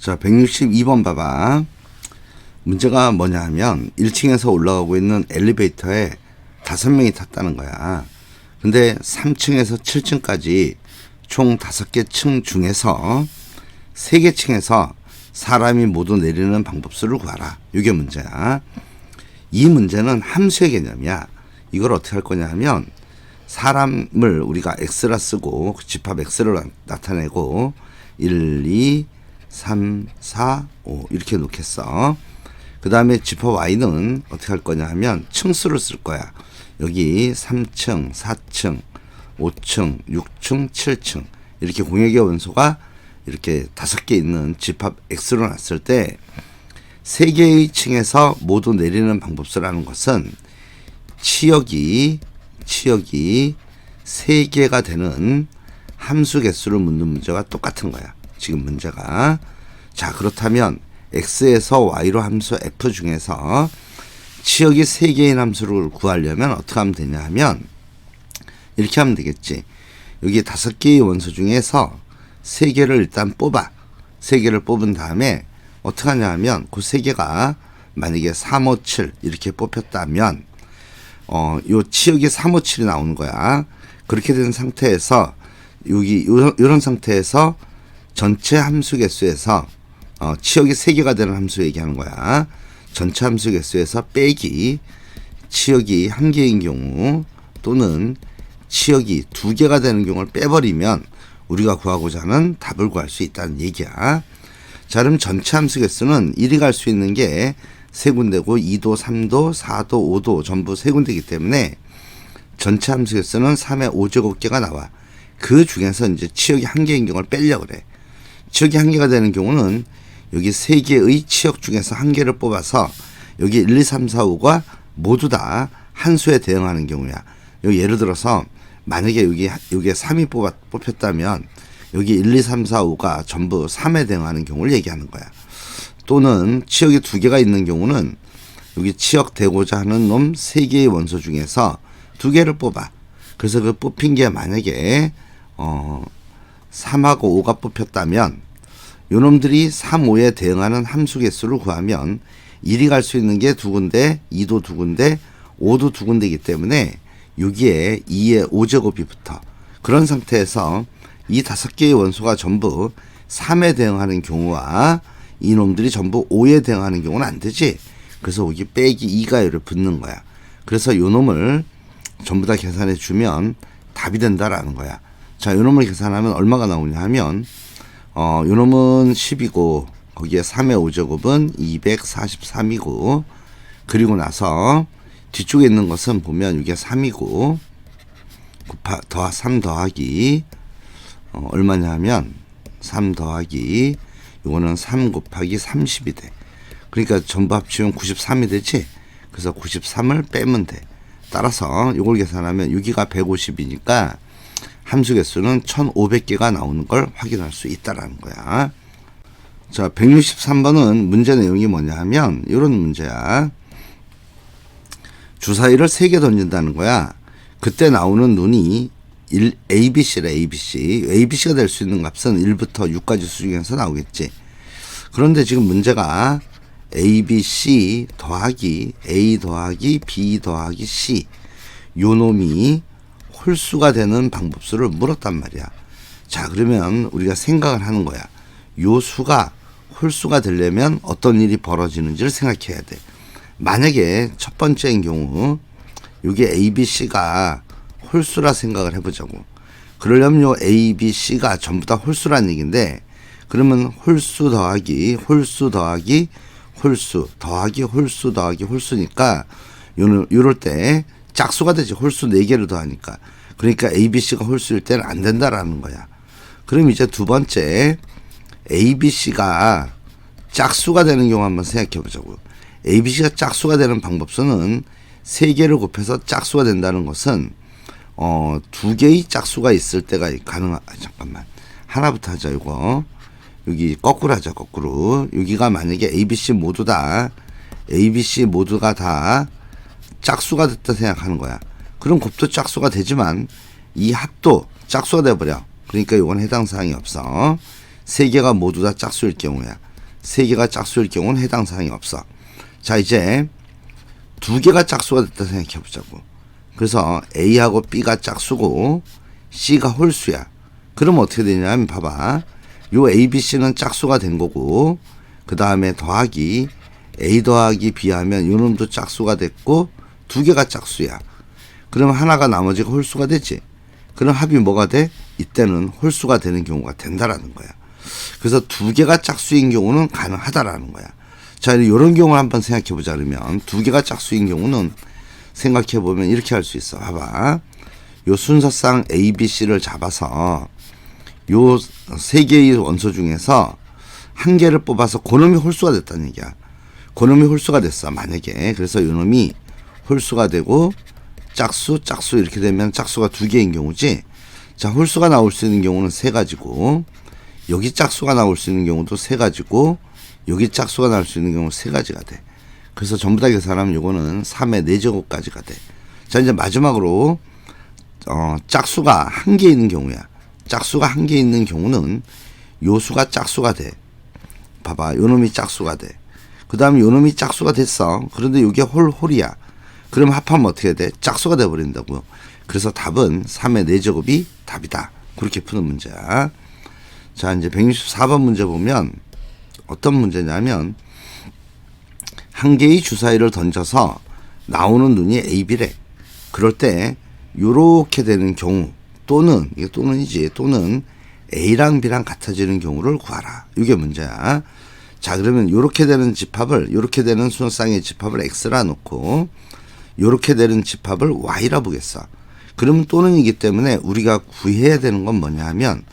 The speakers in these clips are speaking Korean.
자, 162번 봐봐. 문제가 뭐냐 하면 1층에서 올라가고 있는 엘리베이터에 5명이 탔다는 거야. 근데 3층에서 7층까지 총 5개 층 중에서 3개 층에서 사람이 모두 내리는 방법수를 구하라. 이게 문제야. 이 문제는 함수의 개념이야. 이걸 어떻게 할 거냐 하면 사람을 우리가 x라 쓰고 집합 x를 나타내고 1, 2, 3, 4, 5 이렇게 놓겠어. 그 다음에 집합 y는 어떻게 할 거냐 하면 층수를 쓸 거야. 여기 3층, 4층, 5층, 6층, 7층 이렇게 공역의 원소가 이렇게 5개 있는 집합 x로 놨을 때 3개의 층에서 모두 내리는 방법수라는 것은 치역이 3개가 되는 함수 개수를 묻는 문제와 똑같은 거야. 지금 문제가. 자, 그렇다면 x에서 y로 함수 f 중에서 치역이 3개인 함수를 구하려면 어떻게 하면 되냐 하면 이렇게 하면 되겠지. 여기 5개의 원소 중에서 3개를 일단 뽑아. 3개를 뽑은 다음에 어떻게 하냐 하면 그 3개가 만약에 3, 5, 7 이렇게 뽑혔다면 요 치역이 3, 5, 7이 나오는 거야. 그렇게 된 상태에서 여기 요런 상태에서 전체 함수 개수에서 치역이 3개가 되는 함수 얘기하는 거야. 전체 함수 개수에서 빼기 치역이 1개인 경우 또는 치역이 2개가 되는 경우를 빼버리면 우리가 구하고자 하는 답을 구할 수 있다는 얘기야. 자, 그럼 전체 함수 개수는 1이 갈 수 있는 게 3군데고 2도, 3도, 4도, 5도 전부 3군데이기 때문에 전체 함수 개수는 3의 5제곱개가 나와. 그 중에서 이제 치역이 1개인 경우를 빼려고 그래. 치역이 1개가 되는 경우는 여기 3개의 치역 중에서 1개를 뽑아서 여기 1, 2, 3, 4, 5가 모두 다 한 수에 대응하는 경우야. 여기 예를 들어서 만약에 여기에 3이 뽑혔다면 여기 1, 2, 3, 4, 5가 전부 3에 대응하는 경우를 얘기하는 거야. 또는 치역이 2개가 있는 경우는 여기 치역 되고자 하는 놈 3개의 원소 중에서 2개를 뽑아. 그래서 그 뽑힌 게 만약에 3하고 5가 뽑혔다면 요놈들이 3, 5에 대응하는 함수 개수를 구하면 1이 갈 수 있는 게 2군데, 2도 2군데, 5도 2군데이기 때문에 여기에 2의 5제곱이 붙어. 그런 상태에서 이 5개의 원소가 전부 3에 대응하는 경우와 이놈들이 전부 5에 대응하는 경우는 안 되지. 그래서 여기 빼기 2가 여기 붙는 거야. 그래서 요놈을 전부 다 계산해 주면 답이 된다라는 거야. 자, 요놈을 계산하면 얼마가 나오냐 하면 요놈은 10이고 거기에 3의 5제곱은 243이고 그리고 나서 뒤쪽에 있는 것은 보면 이게 3이고 3 더하기 얼마냐 하면 3 더하기 요거는 3 곱하기 30이 돼. 그러니까 전부 합치면 93이 되지. 그래서 93을 빼면 돼. 따라서 요걸 계산하면 여기가 150이니까 함수 개수는 1500개가 나오는 걸 확인할 수 있다라는 거야. 자, 163번은 문제 내용이 뭐냐 하면 이런 문제야. 주사위를 3개 던진다는 거야. 그때 나오는 눈이 ABC래, ABC. ABC가 될 수 있는 값은 1부터 6까지 수 중에서 나오겠지. 그런데 지금 문제가 ABC 더하기 A 더하기 B 더하기 C 요 놈이 홀수가 되는 방법수를 물었단 말이야. 자, 그러면 우리가 생각을 하는 거야. 요 수가 홀수가 되려면 어떤 일이 벌어지는지를 생각해야 돼. 만약에 첫 번째인 경우 이게 ABC가 홀수라 생각을 해보자고. 그러려면 요 ABC가 전부 다 홀수라는 얘기인데 그러면 홀수 더하기 홀수 더하기 홀수 더하기 홀수 더하기 홀수니까 요럴 때 짝수가 되지. 홀수 4개를 더하니까. 그러니까 ABC가 홀수일 때는 안 된다라는 거야. 그럼 이제 두 번째 ABC가 짝수가 되는 경우 한번 생각해 보자고. ABC가 짝수가 되는 방법수는 3개를 곱해서 짝수가 된다는 것은 2개의 짝수가 있을 때가 잠깐만. 하나부터 하자. 이거 여기 거꾸로 하자. 거꾸로. 여기가 만약에 ABC 모두가 다 짝수가 됐다 생각하는 거야. 그럼 곱도 짝수가 되지만 이 합도 짝수가 돼버려. 그러니까 이건 해당 사항이 없어. 3개가 모두 다 짝수일 경우야. 세 개가 짝수일 경우는 해당 사항이 없어. 자, 이제 두 개가 짝수가 됐다 생각해 보자고. 그래서 A하고 B가 짝수고 C가 홀수야. 그럼 어떻게 되냐면 봐봐. 요 A, B, C는 짝수가 된 거고 그 다음에 더하기 A 더하기 B 하면 요 놈도 짝수가 됐고 두 개가 짝수야. 그러면 하나가 나머지가 홀수가 되지. 그럼 합이 뭐가 돼? 이때는 홀수가 되는 경우가 된다라는 거야. 그래서 두 개가 짝수인 경우는 가능하다라는 거야. 자, 이런 경우를 한번 생각해 보자. 그러면 두 개가 짝수인 경우는 생각해 보면 이렇게 할 수 있어. 봐봐. 요 순서상 A, B, C를 잡아서 요 세 개의 원소 중에서 한 개를 뽑아서 그놈이 홀수가 됐다는 얘기야. 그놈이 홀수가 됐어. 만약에. 그래서 요 놈이 홀수가 되고 짝수 이렇게 되면 짝수가 두 개인 경우지. 자, 홀수가 나올 수 있는 경우는 세 가지고 여기 짝수가 나올 수 있는 경우도 세 가지고 여기 짝수가 나올 수 있는 경우 세 가지가 돼. 그래서 전부 다 계산하면 요거는 3의 4제곱까지가 돼. 자, 이제 마지막으로 짝수가 한 개 있는 경우야. 짝수가 한 개 있는 경우는 요 수가 짝수가 돼. 봐봐. 요 놈이 짝수가 돼. 그 다음에 요 놈이 짝수가 됐어. 그런데 요게 홀이야. 그럼 합하면 어떻게 돼? 짝수가 돼버린다고요. 그래서 답은 3의 4제곱이 답이다. 그렇게 푸는 문제야. 자, 이제 164번 문제 보면 어떤 문제냐면 한 개의 주사위를 던져서 나오는 눈이 A, B래. 그럴 때 요렇게 되는 경우 또는 이게 또는이지 또는 A랑 B랑 같아지는 경우를 구하라. 이게 문제야. 자, 그러면 요렇게 되는 집합을 요렇게 되는 순서쌍의 집합을 X라 놓고 요렇게 되는 집합을 Y라 보겠어. 그러면 또는이기 때문에 우리가 구해야 되는 건 뭐냐 하면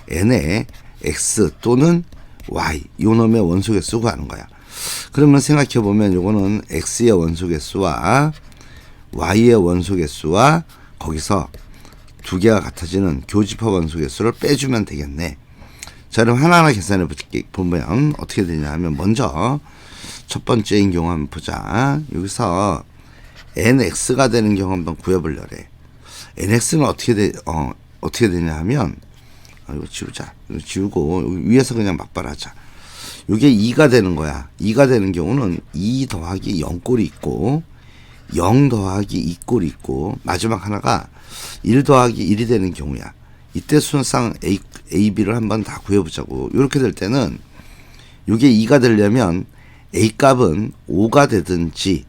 N의 X 또는 Y 요 놈의 원소 개수 구하는 거야. 그러면 생각해 보면 요거는 X의 원소 개수와 Y의 원소 개수와 거기서 두 개가 같아지는 교집합 원소 개수를 빼주면 되겠네. 자, 그럼 하나하나 계산해 보면 어떻게 되냐 하면 먼저 첫 번째인 경우 한번 보자. 여기서 NX가 되는 경우 한번 구해보려래. NX는 어떻게 되냐 하면 이거 지우자. 이거 지우고 여기 위에서 그냥 막발하자. 이게 2가 되는 거야. 2가 되는 경우는 2 더하기 0꼴이 있고 0 더하기 2꼴이 있고 마지막 하나가 1 더하기 1이 되는 경우야. 이때 순서상 A, B를 한번 다 구해보자고. 이렇게 될 때는 이게 2가 되려면 A 값은 5가 되든지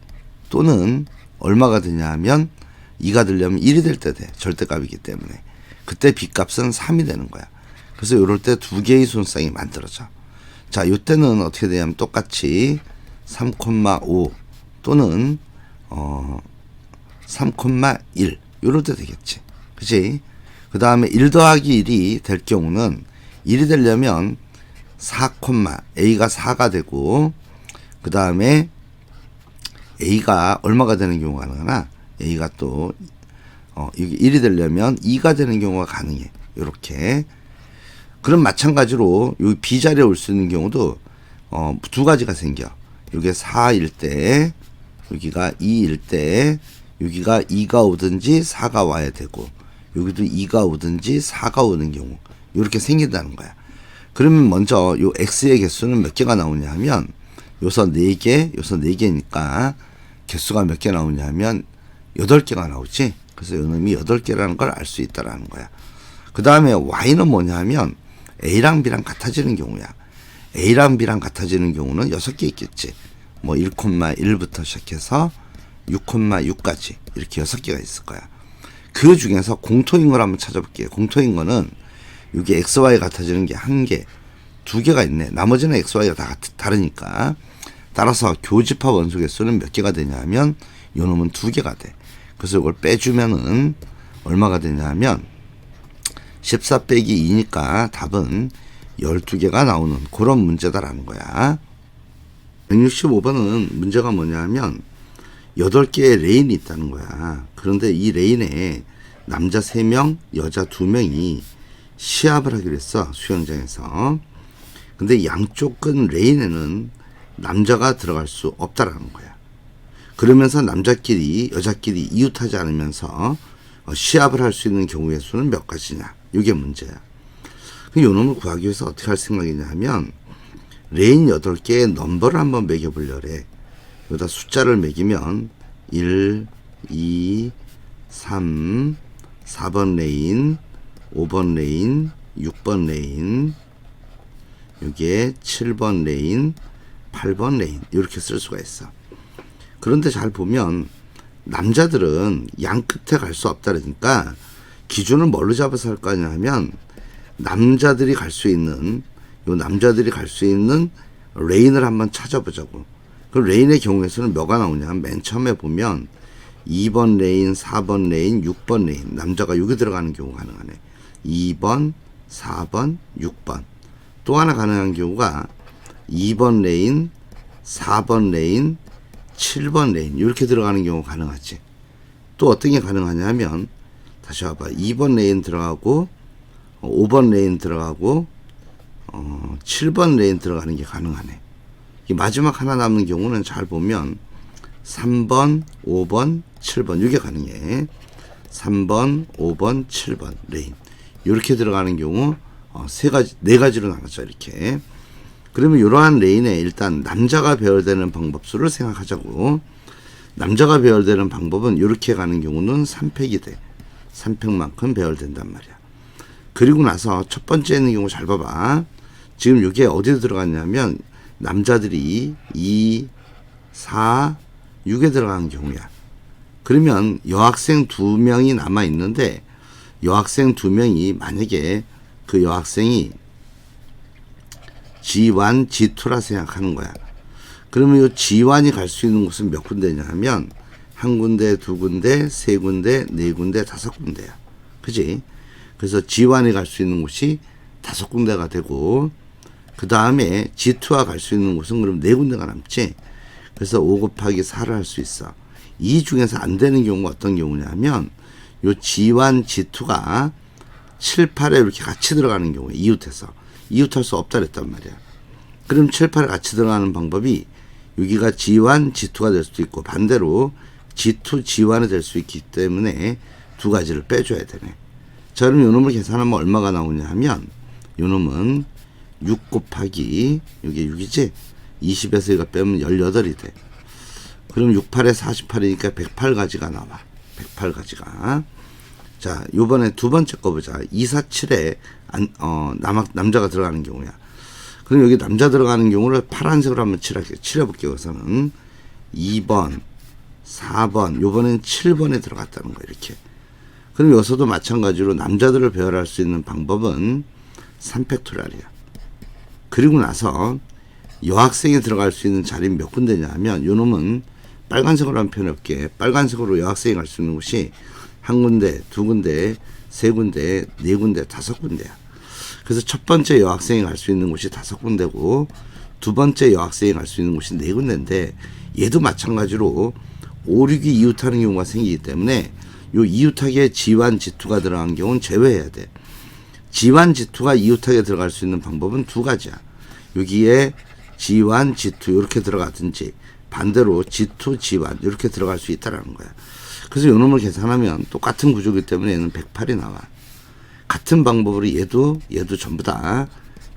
또는 얼마가 되냐 하면 2가 되려면 1이 될 때 돼. 절대값이기 때문에. 그때 B 값은 3이 되는 거야. 그래서 이럴 때 두 개의 순서쌍이 만들어져. 자, 이때는 어떻게 되냐면 똑같이 3,5 또는 3,1 이럴 때 되겠지. 그치? 그 다음에 1 더하기 1이 될 경우는 1이 되려면 4, A가 4가 되고 그 다음에 A가 얼마가 되는 경우가 가능하나? A가 또 이게 1이 되려면 2가 되는 경우가 가능해. 요렇게. 그럼 마찬가지로 요 B자리에 올 수 있는 경우도 두 가지가 생겨. 요게 4일 때 여기가 2일 때 여기가 2가 오든지 4가 와야 되고 여기도 2가 오든지 4가 오는 경우 이렇게 생긴다는 거야. 그러면 먼저 요 X의 개수는 몇 개가 나오냐 하면 요서 4개, 요서 4개니까 개수가 몇 개 나오냐 하면 8개가 나오지. 그래서 요놈이 8개라는 걸 알 수 있다라는 거야. 그 다음에 Y는 뭐냐 하면 A랑 B랑 같아지는 경우야. A랑 B랑 같아지는 경우는 6개 있겠지. 뭐 1,1부터 시작해서 6,6까지 이렇게 6개가 있을 거야. 그 중에서 공통인 걸 한번 찾아볼게요. 공통인 거는 이게 XY 같아지는 게 1개, 2개가 있네. 나머지는 XY가 다 다르니까. 따라서 교집합 원소 개수는 몇 개가 되냐면 요 놈은 2개가 돼. 그래서 이걸 빼주면은 얼마가 되냐면 14 빼기 2니까 답은 12개가 나오는 그런 문제다라는 거야. 165번은 문제가 뭐냐면 8개의 레인이 있다는 거야. 그런데 이 레인에 남자 3명, 여자 2명이 시합을 하기로 했어. 수영장에서. 근데 양쪽 끝 레인에는 남자가 들어갈 수 없다라는 거야. 그러면서 남자끼리 여자끼리 이웃하지 않으면서 시합을 할 수 있는 경우의 수는 몇 가지냐. 이게 문제야. 요 놈을 구하기 위해서 어떻게 할 생각이냐 하면 레인 8개의 넘버를 한번 매겨보려 그래. 여기다 숫자를 매기면 1, 2, 3, 4번 레인, 5번 레인, 6번 레인, 여기에 7번 레인, 8번 레인 이렇게 쓸 수가 있어. 그런데 잘 보면 남자들은 양 끝에 갈 수 없다 그러니까 기준을 뭘로 잡아서 할 거냐 하면 남자들이 갈 수 있는 레인을 한번 찾아보자고. 그 레인의 경우에서는 뭐가 나오냐? 맨 처음에 보면 2번 레인, 4번 레인, 6번 레인. 남자가 여기 들어가는 경우가 가능하네. 2번, 4번, 6번. 또 하나 가능한 경우가 2번 레인, 4번 레인, 7번 레인. 이렇게 들어가는 경우가 가능하지. 또 어떤 게 가능하냐면 다시 와봐. 2번 레인 들어가고 5번 레인 들어가고 7번 레인 들어가는 게 가능하네. 마지막 하나 남는 경우는 잘 보면 3번, 5번, 7번 이게 가능해. 3번, 5번, 7번 레인 이렇게 들어가는 경우 네 가지로 나눠져 이렇게. 그러면 이러한 레인에 일단 남자가 배열되는 방법수를 생각하자고. 남자가 배열되는 방법은 이렇게 가는 경우는 3팩이 돼. 3팩만큼 배열된단 말이야. 그리고 나서 첫 번째 있는 경우 잘 봐봐. 지금 이게 어디에 들어갔냐면 남자들이 2, 4, 6에 들어가는 경우야. 그러면 여학생 2명이 남아 있는데 여학생 2명이 만약에 그 여학생이 G1, G2라 생각하는 거야. 그러면 이 G1이 갈 수 있는 곳은 몇 군데냐 하면 한 군데, 두 군데, 세 군데, 네 군데, 5군데야. 그지? 그래서 G1이 갈 수 있는 곳이 5군데가 되고 그 다음에 G2가 갈 수 있는 곳은 그럼 4군데가 남지. 그래서 5 곱하기 4를 할 수 있어. 이 중에서 안 되는 경우가 어떤 경우냐면 요 G1, G2가 7, 8에 이렇게 같이 들어가는 경우에 이웃해서 이웃할 수 없다 그랬단 말이야. 그럼 7, 8에 같이 들어가는 방법이 여기가 G1, G2가 될 수도 있고 반대로 G2, G1이 될 수 있기 때문에 두 가지를 빼줘야 되네. 자, 그럼 요 놈을 계산하면 얼마가 나오냐 하면 요 놈은 6 곱하기 이게 6이지? 20에서 이거 빼면 18이 돼. 그럼 6, 8에 48이니까 108가지가 나와. 108가지가. 자, 요번에 두 번째 거 보자. 2, 4, 7에 남자가 들어가는 경우야. 그럼 여기 남자 들어가는 경우를 파란색으로 한번 칠해볼게요. 여기서는 2번, 4번, 요번엔 7번에 들어갔다는 거야. 이렇게. 그럼 여기서도 마찬가지로 남자들을 배열할 수 있는 방법은 3팩토리얼이야. 그리고 나서 여학생이 들어갈 수 있는 자리는 몇 군데냐 하면 요 놈은 빨간색으로 한번 표현해볼게. 빨간색으로 여학생이 갈 수 있는 곳이 한 군데, 두 군데, 세 군데, 네 군데, 5군데야. 그래서 첫 번째 여학생이 갈 수 있는 곳이 5군데고 두 번째 여학생이 갈 수 있는 곳이 4군데인데 얘도 마찬가지로 5, 6이 이웃하는 경우가 생기기 때문에 요 이웃하게 G1, G2가 들어간 경우는 제외해야 돼. G1, G2가 이웃하게 들어갈 수 있는 방법은 두 가지야. 여기에 G1, G2 이렇게 들어가든지 반대로 G2, G1 이렇게 들어갈 수 있다라는 거야. 그래서 요 놈을 계산하면 똑같은 구조이기 때문에 얘는 108이 나와. 같은 방법으로 얘도 전부 다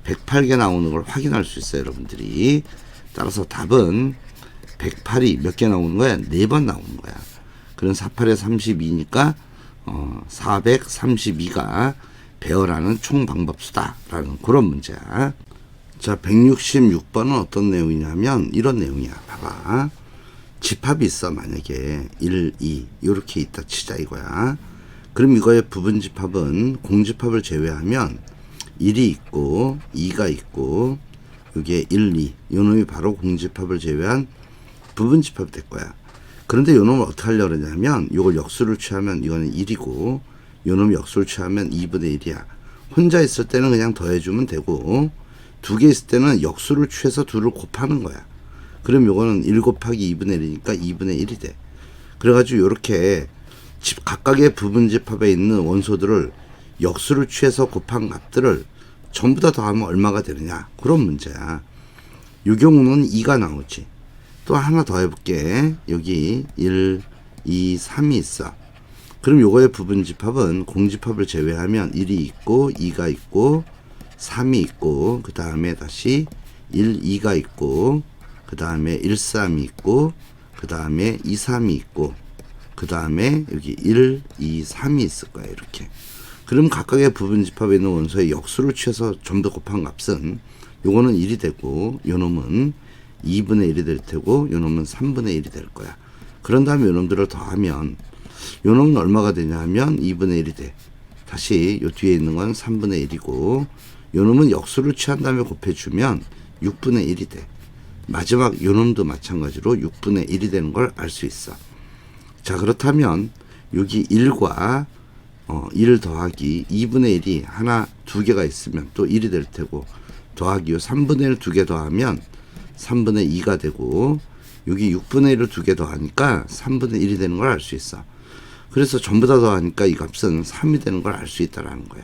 108개 나오는 걸 확인할 수 있어요, 여러분들이. 따라서 답은 108이 몇 개 나오는 거야? 4번 나오는 거야. 그럼 48에 32니까 432가 배열하는 총 방법수다라는 그런 문제야. 자, 166번은 어떤 내용이냐면 이런 내용이야. 봐봐. 집합이 있어. 만약에 1, 2 이렇게 있다 치자 이거야. 그럼 이거의 부분집합은 공집합을 제외하면 1이 있고 2가 있고 이게 1, 2 요 놈이 바로 공집합을 제외한 부분집합이 될 거야. 그런데 요 놈을 어떻게 하려고 그러냐면 요걸 역수를 취하면 이거는 1이고 요 놈이 역수를 취하면 2분의 1이야. 혼자 있을 때는 그냥 더해주면 되고 두 개 있을 때는 역수를 취해서 둘을 곱하는 거야. 그럼 요거는 1 곱하기 2분의 1이니까 2분의 1이 돼. 그래가지고 요렇게 각각의 부분집합에 있는 원소들을 역수를 취해서 곱한 값들을 전부 다 더하면 얼마가 되느냐 그런 문제야. 이 경우는 2가 나오지. 또 하나 더 해볼게. 여기 1, 2, 3이 있어. 그럼 요거의 부분집합은 공집합을 제외하면 1이 있고 2가 있고 3이 있고 그 다음에 다시 1, 2가 있고, 그 다음에 1, 3이 있고, 그 다음에 2, 3이 있고, 그 다음에 여기 1, 2, 3이 있을 거야. 이렇게. 그럼 각각의 부분집합에 있는 원소의 역수를 취해서 전부 곱한 값은 요거는 1이 되고, 요 놈은 2분의 1이 될 테고, 요 놈은 3분의 1이 될 거야. 그런 다음에 요 놈들을 더하면 요 놈은 얼마가 되냐 하면 2분의 1이 돼. 다시 요 뒤에 있는 건 3분의 1이고, 요 놈은 역수를 취한 다음에 곱해주면 6분의 1이 돼. 마지막 요 놈도 마찬가지로 6분의 1이 되는 걸 알 수 있어. 자, 그렇다면 여기 1과 1 더하기 2분의 1이 하나, 두 개가 있으면 또 1이 될 테고, 더하기 요 3분의 1 두 개 더하면 3분의 2가 되고, 여기 6분의 1을 두 개 더하니까 3분의 1이 되는 걸 알 수 있어. 그래서 전부 다 더하니까 이 값은 3이 되는 걸 알 수 있다라는 거야.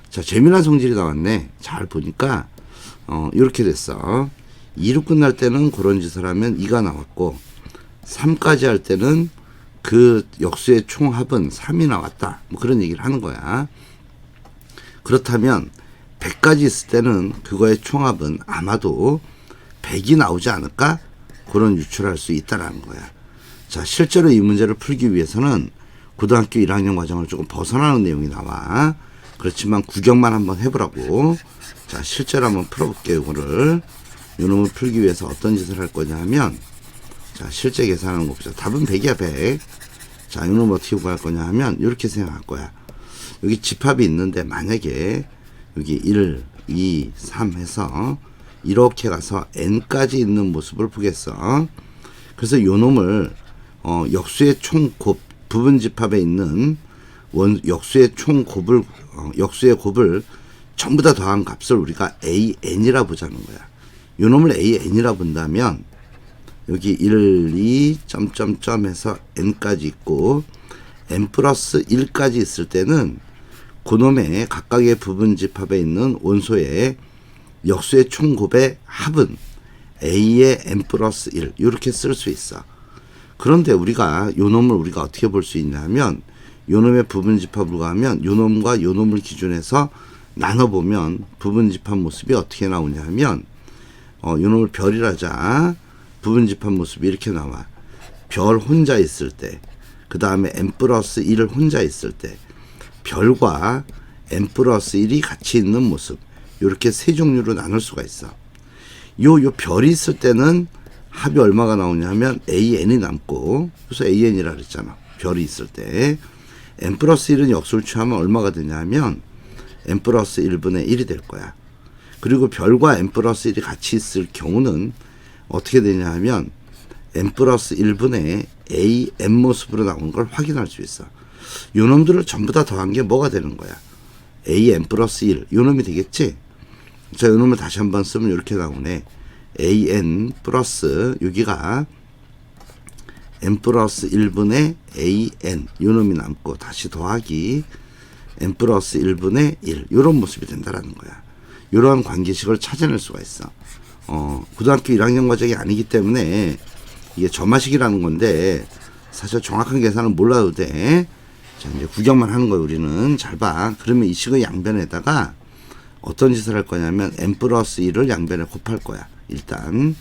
자, 재미난 성질이 나왔네. 잘 보니까 이렇게 됐어. 2로 끝날 때는 그런 짓을 하면 2가 나왔고, 3까지 할 때는 그 역수의 총합은 3이 나왔다. 뭐 그런 얘기를 하는 거야. 그렇다면 100까지 있을 때는 그거의 총합은 아마도 100이 나오지 않을까? 그런 유출할 수 있다라는 거야. 자, 실제로 이 문제를 풀기 위해서는 고등학교 1학년 과정을 조금 벗어나는 내용이 나와. 그렇지만 구경만 한번 해보라고. 자, 실제로 한번 풀어볼게요. 이거를. 요놈을 풀기 위해서 어떤 짓을 할 거냐 하면, 자, 실제 계산하는 거 보자. 답은 100이야, 100. 자, 요놈을 어떻게 구할 거냐 하면 이렇게 생각할 거야. 여기 집합이 있는데 만약에 여기 1, 2, 3 해서 이렇게 가서 n까지 있는 모습을 보겠어. 그래서 요놈을 역수의 총곱, 부분 집합에 있는 역수의 총곱을 역수의 곱을 전부 다 더한 값을 우리가 an이라 보자는 거야. 요놈을 an이라 본다면 여기 1, 2, 점점점 해서 n까지 있고, n 플러스 1까지 있을 때는 그놈의 각각의 부분 집합에 있는 원소의 역수의 총곱의 합은 a의 n 플러스 1 이렇게 쓸 수 있어. 그런데 우리가 요놈을 우리가 어떻게 볼 수 있냐면, 요놈의 부분 집합을 가면 요놈과 요놈을 기준해서 나눠보면 부분 집합 모습이 어떻게 나오냐 하면, 요놈을 별이라자. 부분 집합 모습이 이렇게 나와. 별 혼자 있을 때, 그 다음에 n 플러스 1 혼자 있을 때, 별과 n 플러스 1이 같이 있는 모습, 이렇게 세 종류로 나눌 수가 있어. 요 별이 있을 때는 합이 얼마가 나오냐 하면 an이 남고, 그래서 an이라 그랬잖아. 별이 있을 때. n 플러스 1은 역수를 취하면 얼마가 되냐 하면 n 플러스 1분의 1이 될 거야. 그리고 별과 n 플러스 1이 같이 있을 경우는 어떻게 되냐 하면 n 플러스 1분의 a n 모습으로 나오는 걸 확인할 수 있어. 요 놈들을 전부 다 더한 게 뭐가 되는 거야? a n 플러스 1. 요 놈이 되겠지? 자, 요 놈을 다시 한번 쓰면 이렇게 나오네. a n 플러스 여기가 n 플러스 1분의 a n 요 놈이 남고, 다시 더하기 n 플러스 1분의 1 요런 모습이 된다라는 거야. 요런 관계식을 찾아낼 수가 있어. 고등학교 1학년 과정이 아니기 때문에 이게 점화식이라는 건데 사실 정확한 계산은 몰라도 돼. 자, 이제 구경만 하는 거예요. 우리는 잘 봐. 그러면 이 식의 양변에다가 어떤 짓을 할 거냐면 n 플러스 1을 양변에 곱할 거야. 일단.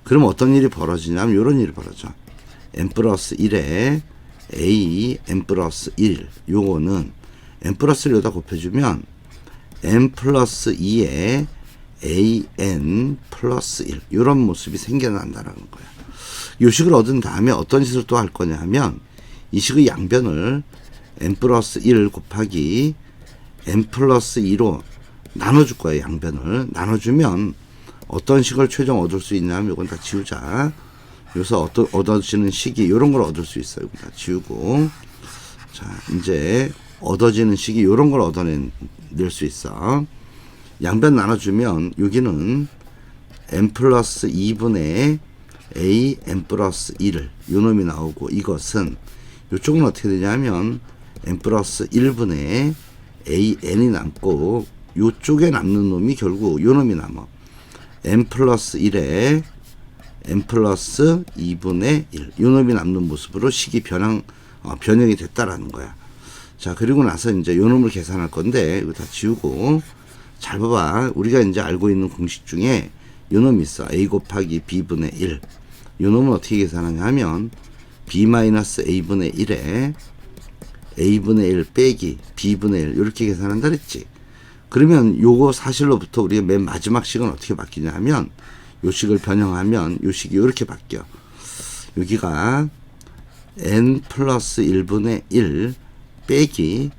그럼 어떤 일이 벌어지냐면 이런 일이 벌어져. n 플러스 1에 a n 플러스 1 요거는 n 플러스 1을 여기다 곱해주면 n 플러스 2에 an 플러스 1 이런 모습이 생겨난다는 거야. 이 식을 얻은 다음에 어떤 짓을 또 할 거냐 하면 이 식의 양변을 n 플러스 1 곱하기 n 플러스 2로 나눠줄 거야. 양변을 나눠주면 어떤 식을 최종 얻을 수 있냐면 이건 다 지우자. 여기서 얻어지는 식이 이런 걸 얻을 수 있어요. 이건 다 지우고, 자, 이제 얻어지는 식이 이런 걸 얻어낼 수 있어. 양변 나눠주면 여기는 n 플러스 2분의 a n 플러스 1요 놈이 나오고, 이것은 이쪽은 어떻게 되냐면 n 플러스 1분의 a n이 남고, 이쪽에 남는 놈이 결국 요 놈이 남아. n 플러스 1에 n 플러스 2분의 1 요 놈이 남는 모습으로 식이 변형이 됐다라는 거야. 자, 그리고 나서 이제 요 놈을 계산할 건데 이거 다 지우고, 잘 봐봐. 우리가 이제 알고 있는 공식 중에 요 놈이 있어. a 곱하기 b분의 1. 요 놈은 어떻게 계산하냐 하면 b-a분의 1에 a분의 1 빼기 b분의 1 이렇게 계산한다 그랬지. 그러면 요거 사실로부터 우리가 맨 마지막 식은 어떻게 바뀌냐 하면 요 식을 변형하면 요 식이 이렇게 바뀌어. 여기가 n 플러스 1분의 1 빼기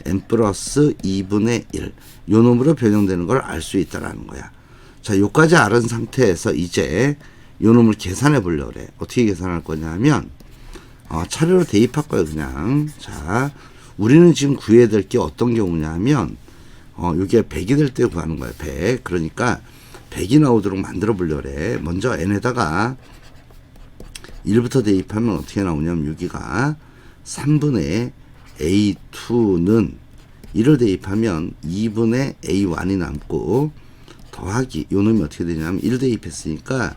n 플러스 2분의 1 요 놈으로 변형되는 걸 알 수 있다라는 거야. 자, 요까지 알은 상태에서 이제 요 놈을 계산해 보려고 그래. 어떻게 계산할 거냐 하면 차례로 대입할 거예요, 그냥. 자, 우리는 지금 구해야 될 게 어떤 경우냐 하면 요게 100이 될 때 구하는 거예요. 100. 그러니까 100이 나오도록 만들어 보려고 그래. 먼저 n에다가 1부터 대입하면 어떻게 나오냐면 여기가 3분의 a2는 1을 대입하면 2분의 a1이 남고 더하기 요 놈이 어떻게 되냐면 1 대입했으니까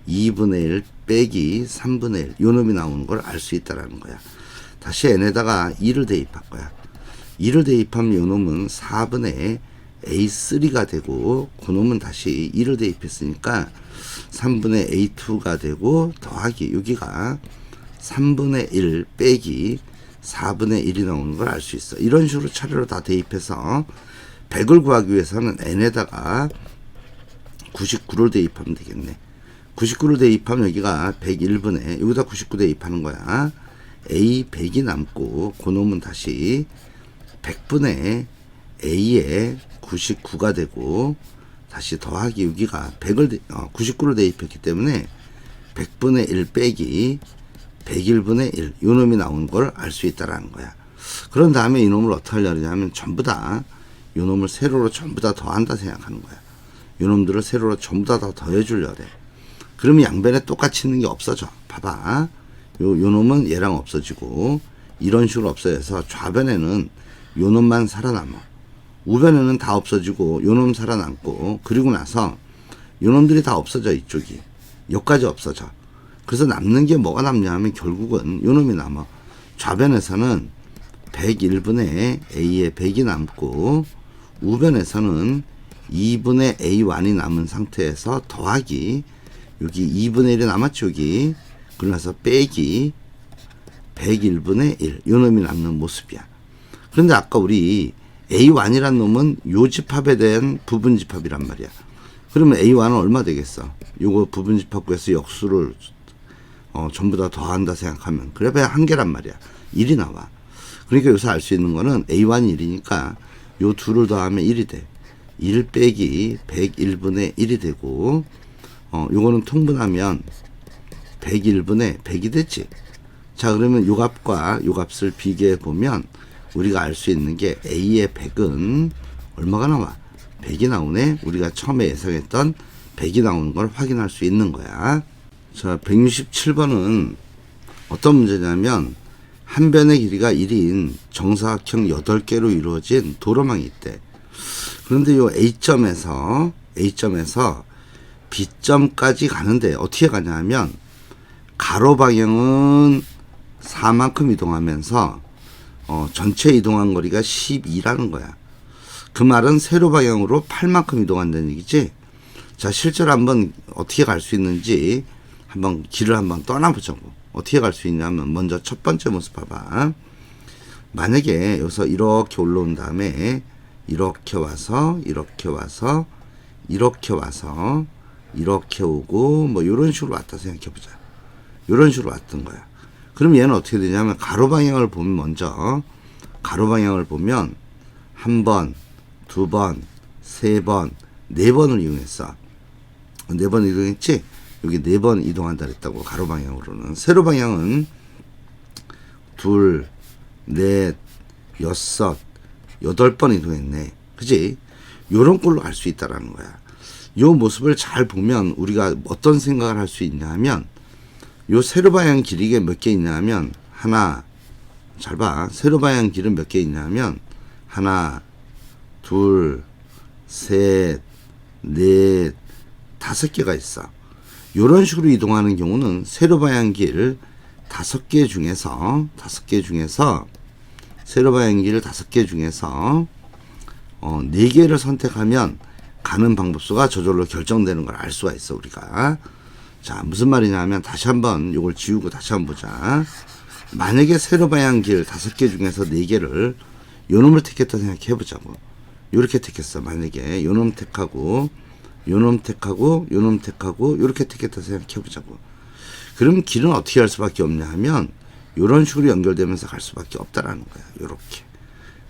2분의 1 빼기 3분의 1 요 놈이 나오는 걸 알 수 있다라는 거야. 다시 n에다가 2를 대입할 거야. 2를 대입하면 요 놈은 4분의 a3가 되고 그 놈은 다시 2를 대입했으니까 3분의 a2가 되고 더하기 여기가 3분의 1 빼기 4분의 1이 나오는 걸 알 수 있어. 이런 식으로 차례로 다 대입해서 100을 구하기 위해서는 n에다가 99를 대입하면 되겠네. 99를 대입하면 여기가 101분의 여기다 99 대입하는 거야. a 100이 남고 그 놈은 다시 100분의 a에 99가 되고 다시 더하기 여기가 99를 대입했기 때문에 100분의 1 빼기 101분의 1 요 놈이 나오는 걸 알 수 있다라는 거야. 그런 다음에 이 놈을 어떻게 하려고 하면 전부 다 요 놈을 세로로 전부 다 더한다 생각하는 거야. 요 놈들을 세로로 전부 다 더해 주려고 그래. 그러면 양변에 똑같이 있는 게 없어져. 봐봐. 요 놈은 얘랑 없어지고 이런 식으로 없어져서 좌변에는 요 놈만 살아남아. 우변에는 다 없어지고 요 놈 살아남고 그리고 나서 요 놈들이 다 없어져. 이쪽이 여기까지 없어져. 그래서 남는 게 뭐가 남냐 하면 결국은 요 놈이 남아. 좌변에서는 101분의 a에 100이 남고 우변에서는 2분의 a1이 남은 상태에서 더하기 여기 2분의 1이 남았죠. 여기 그러면서 빼기 101분의 1 요 놈이 남는 모습이야. 그런데 아까 우리 a1이란 놈은 요 집합에 대한 부분집합이란 말이야. 그러면 a1은 얼마 되겠어? 요거 부분집합 구해서 역수를 전부 다 더한다 생각하면 그래봐야 한 개란 말이야. 1이 나와. 그러니까 여기서 알 수 있는 거는 a1이 1이니까 요 둘을 더하면 1이 돼. 1 빼기 101분의 1이 되고 요거는 통분하면 101분의 100이 됐지. 자, 그러면 요 값과 요 값을 비교해 보면 우리가 알 수 있는 게 a의 100은 얼마가 나와? 100이 나오네. 우리가 처음에 예상했던 100이 나오는 걸 확인할 수 있는 거야. 자, 167번은 어떤 문제냐면 한 변의 길이가 1인 정사각형 8개로 이루어진 도로망이 있대. 그런데 요 A점에서 B점까지 가는데 어떻게 가냐 하면 가로 방향은 4만큼 이동하면서 전체 이동한 거리가 12라는 거야. 그 말은 세로 방향으로 8만큼 이동한다는 얘기지. 자, 실제로 한번 어떻게 갈 수 있는지 한번 길을 한번 떠나보자고. 어떻게 갈 수 있냐면 먼저 첫 번째 모습 봐봐. 만약에 여기서 이렇게 올라온 다음에 이렇게 와서 이렇게 와서 이렇게 와서 이렇게 오고 뭐 이런 식으로 왔다 생각해 보자. 이런 식으로 왔던 거야. 그럼 얘는 어떻게 되냐면 가로 방향을 보면 먼저 가로 방향을 보면 한 번, 두 번, 세 번, 네 번을 이용했어. 네 번 이동했지? 여기 네 번 이동한다 그랬다고. 가로 방향으로는. 세로 방향은 둘, 넷, 여섯, 8번 이동했네. 그지? 요런 꼴로 갈 수 있다라는 거야. 요 모습을 잘 보면 우리가 어떤 생각을 할 수 있냐 하면 요 세로 방향 길이가 몇 개 있냐 하면 하나, 잘 봐. 세로 방향 길은 몇 개 있냐 하면 하나, 둘, 셋, 넷, 5개가 있어. 요런 식으로 이동하는 경우는 세로 방향 길 5개 중에서 세로 방향 길 5개 중에서 4개를 선택하면 가는 방법수가 저절로 결정되는 걸 알 수가 있어 우리가. 자, 무슨 말이냐면 다시 한번 요걸 지우고 다시 한번 보자. 만약에 세로 방향 길 5개 중에서 4개를 요놈을 택했다 생각해 보자고. 요렇게 택했어. 만약에 요놈 택하고 요놈 택하고 요놈 택하고 요렇게 택했다 생각해 보자고. 그럼 길은 어떻게 할 수밖에 없냐 하면 요런 식으로 연결되면서 갈 수밖에 없다라는 거야. 요렇게.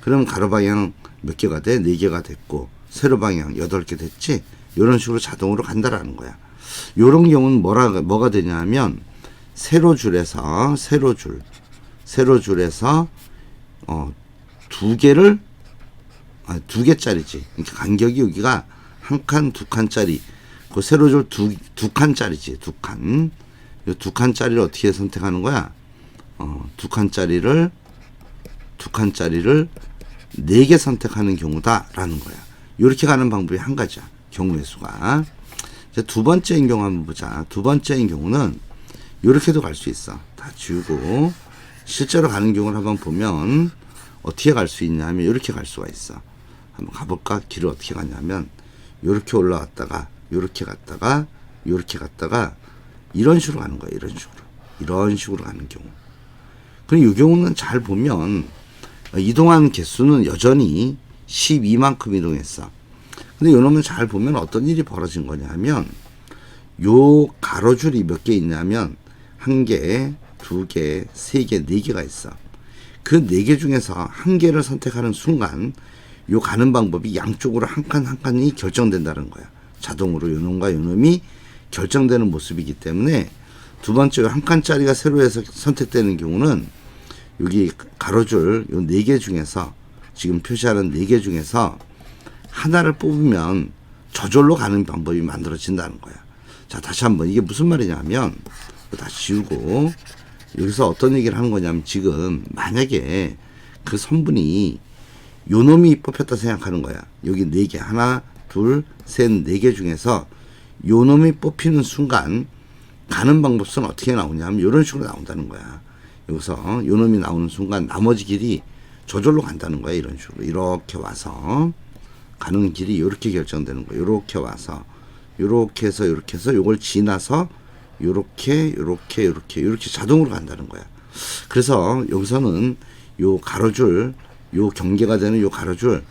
그럼 가로 방향 몇 개가 돼? 4개가 됐고 세로 방향 8개 됐지? 요런 식으로 자동으로 간다라는 거야. 요런 경우는 뭐가 되냐 하면 세로줄에서 2개를 2개짜리지. 그러니까 간격이 여기가 한 칸, 2칸짜리. 그 세로줄 두 칸짜리지. 2칸. 이 2칸짜리를 어떻게 선택하는 거야? 2칸짜리를 4개 선택하는 경우다라는 거야. 이렇게 가는 방법이 한 가지야. 경우의 수가. 이제 두 번째인 경우 한번 보자. 두 번째인 경우는 이렇게도 갈 수 있어. 다 지우고 실제로 가는 경우를 한번 보면 어떻게 갈 수 있냐면 이렇게 갈 수가 있어. 한번 가볼까? 길을 어떻게 가냐면 이렇게 올라왔다가 이렇게 갔다가 이렇게 갔다가 이런 식으로 가는 거야. 이런 식으로 가는 경우. 그럼 이 경우는 잘 보면 이동한 개수는 여전히 12만큼 이동했어. 근데 요놈은 잘 보면 어떤 일이 벌어진 거냐 하면 요 가로줄이 몇 개 있냐면 1개, 2개, 3개, 4개가 있어. 그 4개 중에서 1개를 선택하는 순간 요 가는 방법이 양쪽으로 한 칸 한 칸이 결정된다는 거야. 자동으로 요놈과 요놈이 결정되는 모습이기 때문에 두 번째 한 칸짜리가 세로에서 선택되는 경우는 여기 가로줄 요 4개 중에서 지금 표시하는 4개 중에서 하나를 뽑으면 저절로 가는 방법이 만들어진다는 거야. 자, 다시 한번 이게 무슨 말이냐면 다시 지우고 여기서 어떤 얘기를 하는 거냐면 지금 만약에 그 선분이 요 놈이 뽑혔다 생각하는 거야. 여기 4개 하나 둘 셋 4개 중에서 요 놈이 뽑히는 순간 가는 방법은 어떻게 나오냐면 이런 식으로 나온다는 거야. 여기서 요 놈이 나오는 순간 나머지 길이 저절로 간다는 거야. 이런 식으로 이렇게 와서 가는 길이 이렇게 결정되는 거야. 이렇게 와서 이렇게 해서 요걸 지나서 이렇게 자동으로 간다는 거야. 그래서 여기서는 요 가로줄 요 경계가 되는 요 가로줄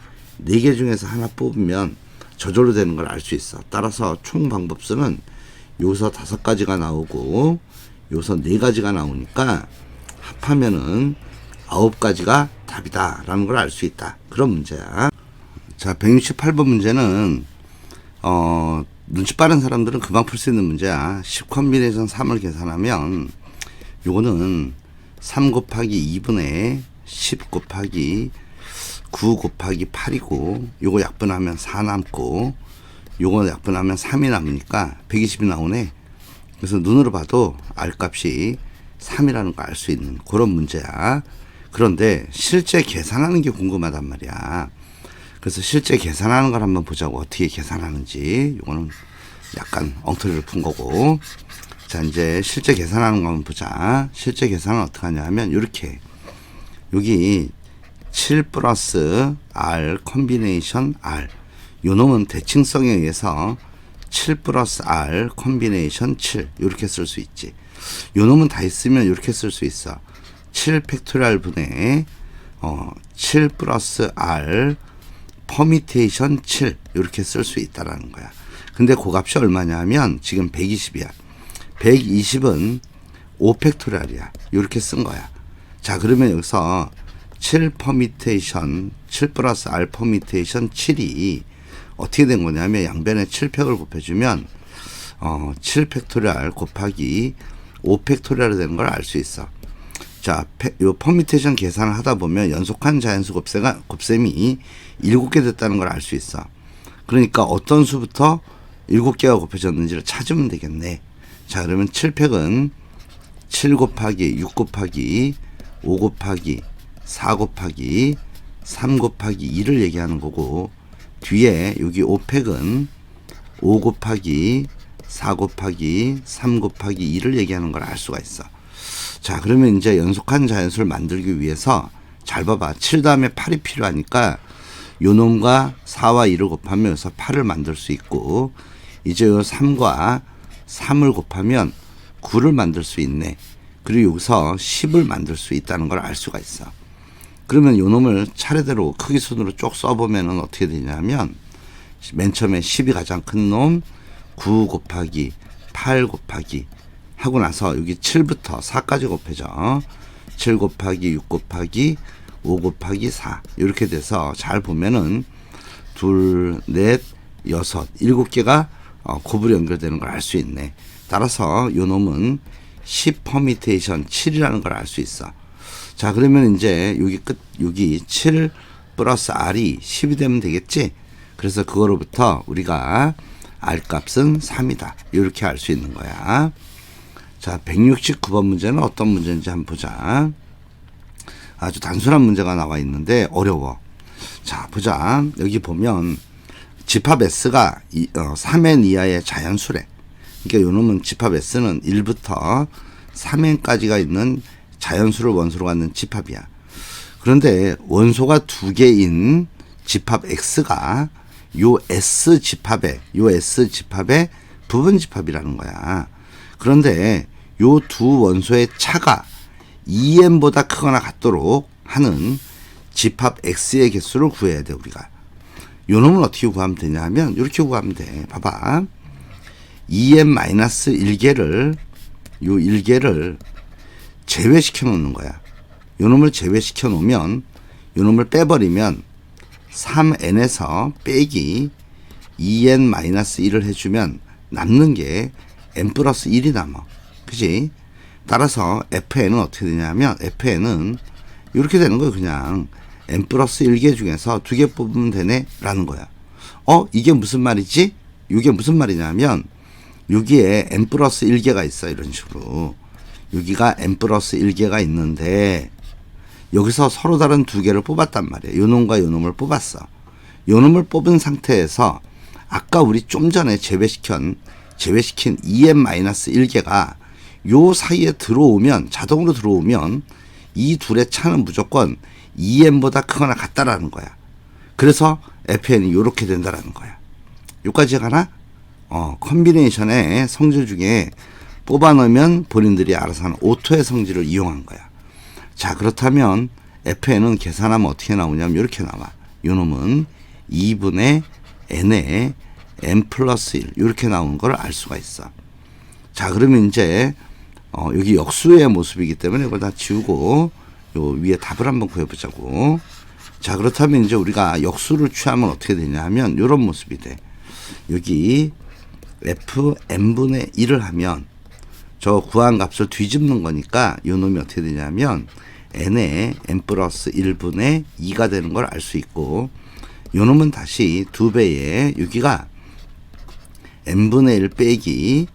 4개 중에서 하나 뽑으면 저절로 되는 걸 알 수 있어. 따라서 총 방법수는 여기서 5가지가 나오고 여기서 4가지가 나오니까 합하면은 9가지가 답이다라는 걸 알 수 있다. 그런 문제야. 자, 168번 문제는 눈치 빠른 사람들은 금방 풀 수 있는 문제야. 10 콤비네이션 3을 계산하면 요거는 3 곱하기 2분의 10 곱하기 9 곱하기 8이고 요거 약분하면 4 남고 요거 약분하면 3이 남으니까 120이 나오네. 그래서 눈으로 봐도 R 값이 3이라는 거 알 수 있는 그런 문제야. 그런데 실제 계산하는 게 궁금하단 말이야. 그래서 실제 계산하는 걸 한번 보자고. 어떻게 계산하는지. 요거는 약간 엉터리를 푼 거고. 자, 이제 실제 계산하는 거 한번 보자. 실제 계산은 어떻게 하냐 하면 요렇게 여기 7 플러스 R 콤비네이션 R 요 놈은 대칭성에 의해서 7 플러스 R 콤비네이션 7 이렇게 쓸 수 있지. 요 놈은 다 있으면 이렇게 쓸 수 있어. 7 팩토리얼 분의 7 플러스 R 퍼미테이션 7 이렇게 쓸 수 있다라는 거야. 근데 그 값이 얼마냐 하면 지금 120이야. 120은 5 팩토리얼이야. 이렇게 쓴 거야. 자, 그러면 여기서 7 퍼미테이션 7 플러스 R 퍼미테이션 7이 어떻게 된 거냐면 양변에 7팩을 곱해주면 7 팩토리얼 곱하기 5 팩토리얼이 되는 걸 알 수 있어. 자, 요 퍼미테이션 계산을 하다 보면 연속한 자연수 곱셈이 7개 됐다는 걸 알 수 있어. 그러니까 어떤 수부터 7개가 곱해졌는지를 찾으면 되겠네. 자, 그러면 7팩은 7 곱하기 6 곱하기 5 곱하기 4 곱하기 3 곱하기 2를 얘기하는 거고, 뒤에 여기 5팩은 5 곱하기 4 곱하기 3 곱하기 2를 얘기하는 걸 알 수가 있어. 자, 그러면 이제 연속한 자연수를 만들기 위해서 잘 봐봐. 7 다음에 8이 필요하니까 요 놈과 4와 2를 곱하면 여기서 8을 만들 수 있고, 이제 요 3과 3을 곱하면 9를 만들 수 있네. 그리고 여기서 10을 만들 수 있다는 걸 알 수가 있어. 그러면 요 놈을 차례대로 크기 순으로 쭉 써보면은 어떻게 되냐면, 맨 처음에 10이 가장 큰 놈, 9 곱하기 8 곱하기 하고 나서 여기 7부터 4까지 곱해져. 7 곱하기 6 곱하기 5 곱하기 4 이렇게 돼서 잘 보면은 둘, 넷, 여섯, 7개가 곱으로 연결되는 걸 알 수 있네. 따라서 요 놈은 10 퍼미테이션 7이라는 걸 알 수 있어. 자, 그러면 이제 여기 7 플러스 R이 10이 되면 되겠지? 그래서 그거로부터 우리가 R 값은 3이다. 이렇게 알 수 있는 거야. 자, 169번 문제는 어떤 문제인지 한번 보자. 아주 단순한 문제가 나와 있는데 어려워. 자, 보자. 여기 보면 집합 S가 3n 이하의 자연수래. 그러니까 요놈은 집합 S는 1부터 3n까지가 있는 자연수를 원소로 갖는 집합이야. 그런데 원소가 두 개인 집합 X가 요 S 집합의 부분 집합이라는 거야. 그런데 요 두 원소의 차가 2n보다 크거나 같도록 하는 집합 X의 개수를 구해야 돼, 우리가. 요 놈은 어떻게 구하면 되냐 하면 이렇게 구하면 돼. 봐봐. 2n-1개를 요 1개를 제외시켜 놓는 거야. 요 놈을 제외시켜 놓으면 요 놈을 빼버리면 3n에서 빼기 2n-1을 해주면 남는 게 n 플러스 1이 남아. 그지? 따라서 fn은 어떻게 되냐면 fn은 이렇게 되는 거예요. 그냥 n 플러스 1개 중에서 2개 뽑으면 되네 라는 거야. 이게 무슨 말이지? 이게 무슨 말이냐면 여기에 n 플러스 1개가 있어. 이런 식으로 여기가 n 플러스 1개가 있는데 여기서 서로 다른 2개를 뽑았단 말이에요. 요 놈과 요 놈을 뽑았어. 요 놈을 뽑은 상태에서 아까 우리 좀 전에 제외시킨 2n-1개가 요 사이에 들어오면, 자동으로 들어오면 이 둘의 차는 무조건 2n보다 크거나 같다라는 거야. 그래서 fn이 요렇게 된다라는 거야. 요까지 가나? 컨비네이션의 성질 중에 뽑아놓으면 본인들이 알아서 하는 오토의 성질을 이용한 거야. 자, 그렇다면 fn은 계산하면 어떻게 나오냐면 이렇게 나와. 요 놈은 2분의 n에 n 플러스 1 이렇게 나오는 걸 알 수가 있어. 자, 그러면 이제 여기 역수의 모습이기 때문에 이걸 다 지우고 요 위에 답을 한번 구해보자고. 자, 그렇다면 이제 우리가 역수를 취하면 어떻게 되냐 하면 요런 모습이 돼. 여기 fn분의 1을 하면 저 구한 값을 뒤집는 거니까 요 놈이 어떻게 되냐면 n에 n 플러스 1분의 2가 되는 걸 알 수 있고, 요 놈은 다시 2배에 여기가 n분의 1 빼기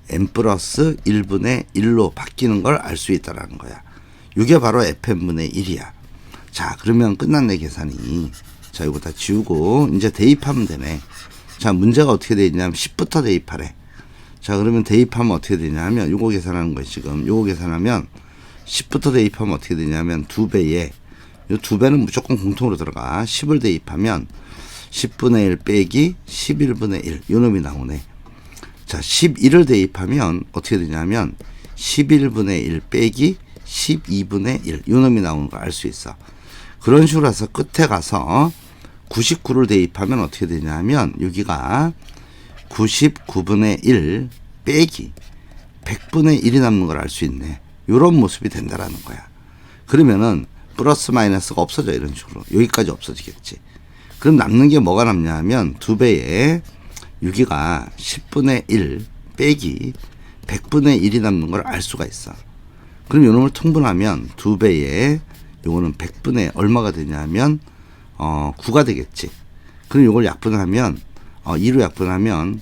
n 플러스 1분의 1로 바뀌는 걸 알 수 있다라는 거야. 이게 바로 fn분의 1이야. 자, 그러면 끝났네, 계산이. 자, 이거 다 지우고 이제 대입하면 되네. 자, 문제가 어떻게 되어 있냐면 10부터 대입하래. 자, 그러면 대입하면 어떻게 되냐면 요거 계산하는 거예요. 지금 요거 계산하면 10부터 대입하면 어떻게 되냐면 2배에 요 2배는 무조건 공통으로 들어가. 10을 대입하면 10분의 1 빼기 11분의 1 요 놈이 나오네. 자, 11을 대입하면 어떻게 되냐면 11분의 1 빼기 12분의 1 요 놈이 나오는 걸 알 수 있어. 그런 식으로 해서 끝에 가서 99를 대입하면 어떻게 되냐면 여기가 99분의 1 빼기 100분의 1이 남는 걸 알 수 있네. 요런 모습이 된다라는 거야. 그러면은 플러스 마이너스가 없어져. 이런 식으로 여기까지 없어지겠지. 그럼 남는 게 뭐가 남냐 하면 2배에 여기가 10분의 1 빼기 100분의 1이 남는 걸 알 수가 있어. 그럼 요 놈을 통분하면 2배에 요거는 100분의 얼마가 되냐면 9가 되겠지. 그럼 요걸 약분하면 2로 약분하면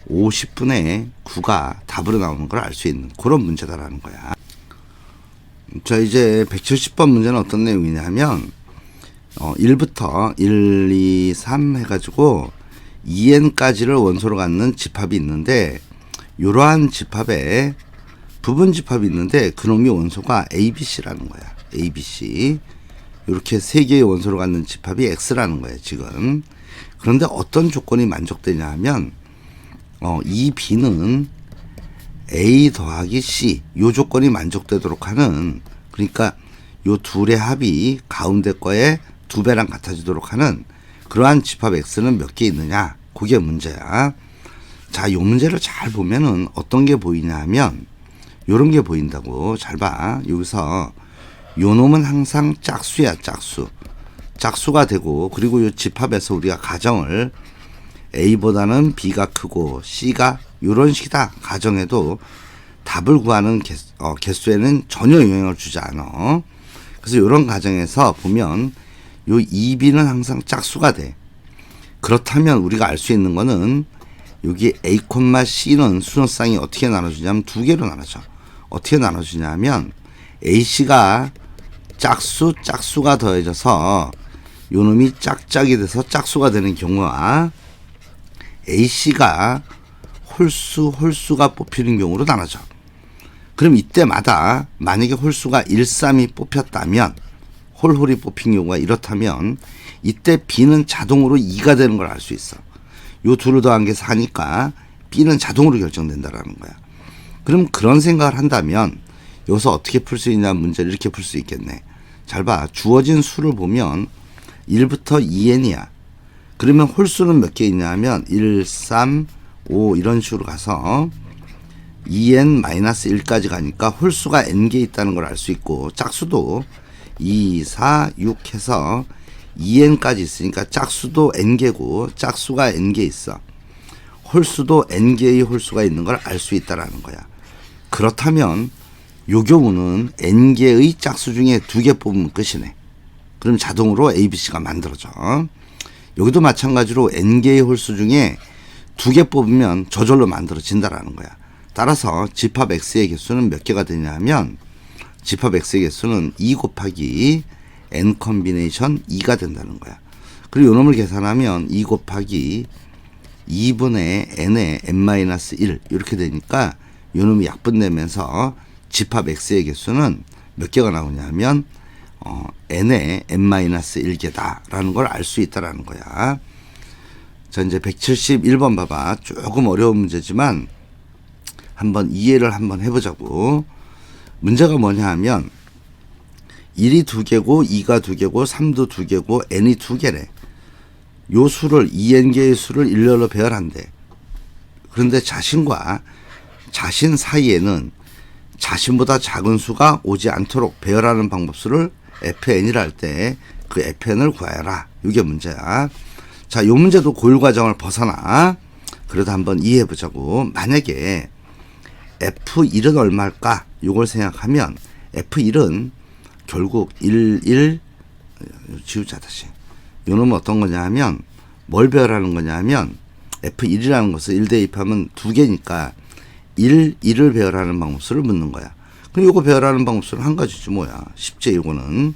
50분의 9가 답으로 나오는 걸 알 수 있는 그런 문제다라는 거야. 자, 이제 170번 문제는 어떤 내용이냐면 1부터 1, 2, 3 해가지고 2n까지를 원소로 갖는 집합이 있는데, 이러한 집합에 부분 집합이 있는데 그놈이 원소가 ABC라는 거야. ABC. 이렇게 세 개의 원소를 갖는 집합이 X라는 거예요, 지금. 그런데 어떤 조건이 만족되냐 하면, 이 B는 A 더하기 C, 요 조건이 만족되도록 하는, 그러니까 요 둘의 합이 가운데 거에 2배랑 같아지도록 하는 그러한 집합 X는 몇 개 있느냐? 그게 문제야. 자, 요 문제를 잘 보면은 어떤 게 보이냐 하면, 요런 게 보인다고. 잘 봐. 여기서 요 놈은 항상 짝수야, 짝수. 짝수가 되고, 그리고 요 집합에서 우리가 가정을 A보다는 B가 크고 C가 요런 식이다 가정해도 답을 구하는 개수에는 전혀 영향을 주지 않아. 그래서 요런 가정에서 보면 요 2B는 항상 짝수가 돼. 그렇다면 우리가 알 수 있는 거는 여기 A, C는 순서상이 어떻게 나눠주냐면 2개로 나눠져. 어떻게 나눠주냐면 AC가 짝수가 더해져서 요 놈이 짝짝이 돼서 짝수가 되는 경우와 AC가 홀수가 뽑히는 경우로 나눠져. 그럼 이때마다 만약에 홀수가 1, 3이 뽑혔다면, 홀이 뽑힌 경우가 이렇다면 이때 B는 자동으로 2가 되는 걸 알 수 있어. 요 둘을 더한 게 4니까 B는 자동으로 결정된다라는 거야. 그럼 그런 생각을 한다면 여기서 어떻게 풀 수 있냐 문제를 이렇게 풀 수 있겠네. 잘 봐. 주어진 수를 보면 1부터 2n이야. 그러면 홀수는 몇 개 있냐 하면 1, 3, 5 이런 식으로 가서 2n-1까지 가니까 홀수가 n개 있다는 걸 알 수 있고, 짝수도 2, 4, 6 해서 2n까지 있으니까 짝수도 n개고 짝수가 n개 있어. 홀수도 n개의 홀수가 있는 걸 알 수 있다라는 거야. 그렇다면 요 경우는 n개의 짝수 중에 2개 뽑으면 끝이네. 그럼 자동으로 ABC가 만들어져. 여기도 마찬가지로 n개의 홀수 중에 2개 뽑으면 저절로 만들어진다라는 거야. 따라서 집합 X의 개수는 몇 개가 되냐 하면, 집합 X의 개수는 2 곱하기 n 컨비네이션 2가 된다는 거야. 그리고 요 놈을 계산하면 2 곱하기 2분의 n의 n-1 이렇게 되니까 요 놈이 약분되면서 집합 X의 개수는 몇 개가 나오냐 하면 n의 n-1개다라는 걸 알 수 있다라는 거야. 자, 이제 171번 봐봐. 조금 어려운 문제지만 한번 이해를 한번 해보자고. 문제가 뭐냐 하면 1이 2개고 2가 2개고 3도 2개고 n이 2개래. 요 수를 2n개의 수를 일렬로 배열한대. 그런데 자신과 자신 사이에는 자신보다 작은 수가 오지 않도록 배열하는 방법수를 fn이라 할 때 그 fn을 구하여라. 이게 문제야. 자, 요 문제도 고일 과정을 벗어나. 그래도 한번 이해해 보자고. 만약에 F1은 얼마일까? 요걸 생각하면 F1은 결국 1, 지우자 다시. 요 놈은 어떤 거냐 하면 뭘 배열하는 거냐 하면 F1이라는 것을 1 대입하면 2개니까 1을 배열하는 방법수를 묻는 거야. 그럼 요거 배열하는 방법수는 한 가지지 뭐야. 쉽지 요거는.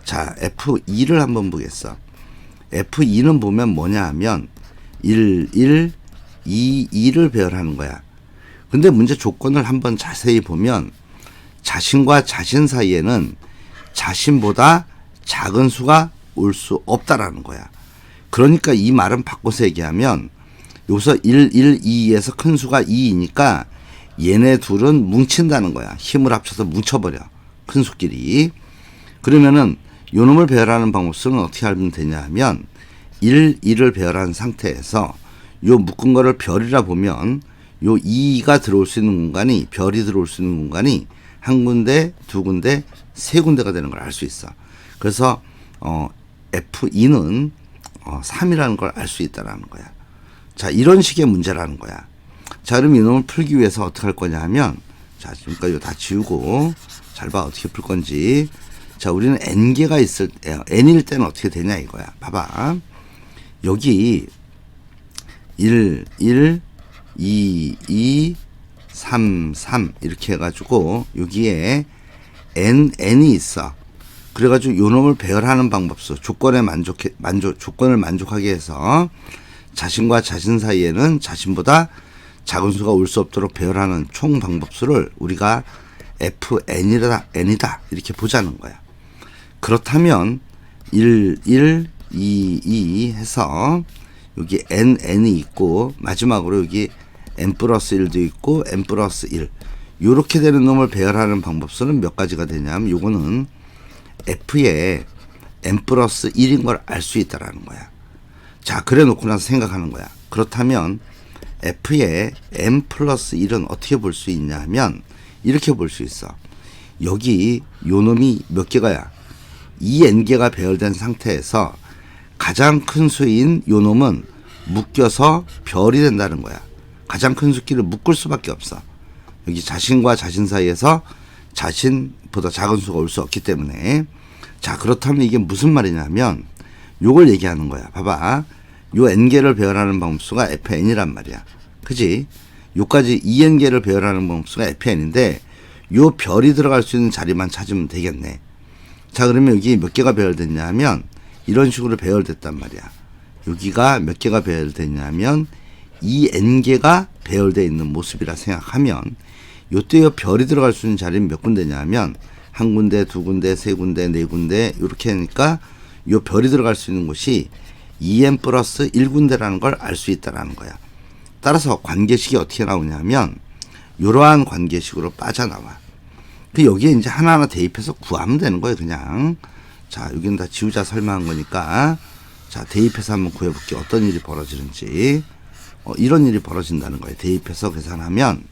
자, F2를 한번 보겠어. F2는 보면 뭐냐 하면 1, 2, 2를 배열하는 거야. 근데 문제 조건을 한번 자세히 보면 자신과 자신 사이에는 자신보다 작은 수가 올 수 없다라는 거야. 그러니까 이 말은 바꿔서 얘기하면 여기서 1, 2에서 큰 수가 2이니까 얘네 둘은 뭉친다는 거야. 힘을 합쳐서 뭉쳐버려. 큰 수끼리. 그러면은 요 놈을 배열하는 방법수는 어떻게 하면 되냐 하면 1, 2를 배열한 상태에서 요 묶은 거를 별이라 보면 요 2가 들어올 수 있는 공간이, 별이 들어올 수 있는 공간이 한 군데, 두 군데, 세 군데가 되는 걸 알 수 있어. 그래서 F2는 3이라는 걸 알 수 있다라는 거야. 자, 이런 식의 문제라는 거야. 자, 그럼 이놈을 풀기 위해서 어떻게 할 거냐 하면, 자, 지금까지 이거 다 지우고 잘 봐. 어떻게 풀 건지. 자, 우리는 n개가 있을 때, n일 때는 어떻게 되냐 이거야. 봐봐. 여기 1, 2, 2, 3, 3 이렇게 해가지고 여기에 n이 있어. 그래가지고 요 놈을 배열하는 방법수, 조건을 만족하게 해서 자신과 자신 사이에는 자신보다 작은 수가 올 수 없도록 배열하는 총 방법수를 우리가 fn이다 이렇게 보자는 거야. 그렇다면 1, 1, 2, 2 해서 여기 n이 있고 마지막으로 여기 n 플러스 1도 있고 n 플러스 1 요렇게 되는 놈을 배열하는 방법수는 몇 가지가 되냐면 요거는 f의 n 플러스 1인 걸 알 수 있다라는 거야. 자, 그래 놓고 나서 생각하는 거야. 그렇다면 f의 n 플러스 1은 어떻게 볼 수 있냐 하면 이렇게 볼 수 있어. 여기 요 놈이 몇 개가야? 2n개가 배열된 상태에서 가장 큰 수인 요 놈은 묶여서 별이 된다는 거야. 가장 큰 수끼를 묶을 수밖에 없어. 여기 자신과 자신 사이에서 자신보다 작은 수가 올 수 없기 때문에. 자, 그렇다면 이게 무슨 말이냐면 요걸 얘기하는 거야. 봐봐. 요 n개를 배열하는 방법수가 fn이란 말이야. 그지? 요까지 2n개를 배열하는 방법수가 fn인데 요 별이 들어갈 수 있는 자리만 찾으면 되겠네. 자, 그러면 여기 몇 개가 배열됐냐 하면 이런 식으로 배열됐단 말이야. 여기가 몇 개가 배열됐냐면 2n개가 배열되어 있는 모습이라 생각하면 요때 요 별이 들어갈 수 있는 자리는 몇 군데냐면 한 군데, 두 군데, 세 군데, 네 군데 이렇게 하니까 요 별이 들어갈 수 있는 곳이 2n 플러스 1군데라는 걸 알 수 있다라는 거야. 따라서 관계식이 어떻게 나오냐면 이러한 관계식으로 빠져나와. 그 여기에 이제 하나하나 대입해서 구하면 되는 거예요, 그냥. 자, 여기는 다 지우자 설명한 거니까. 자, 대입해서 한번 구해볼게요. 어떤 일이 벌어지는지. 이런 일이 벌어진다는 거예요. 대입해서 계산하면.